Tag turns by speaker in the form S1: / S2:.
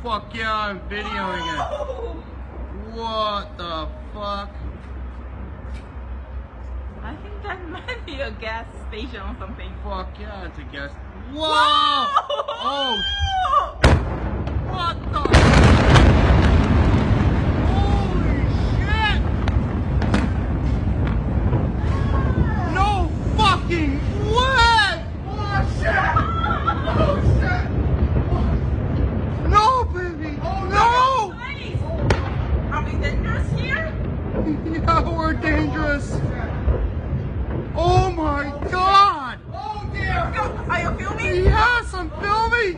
S1: fuck yeah, I'm videoing it. What the fuck?
S2: I think that might be a gas station or something.
S1: Fuck yeah, it's a gas. Whoa!
S2: Whoa!
S1: Oh! What the? Holy shit! No fucking way! Oh shit! Oh shit! No, baby! No!
S2: Please! Are we dangerous here?
S1: Yeah, we're dangerous. Oh my god!
S2: Oh dear! Are you filming?
S1: Yes, I'm filming!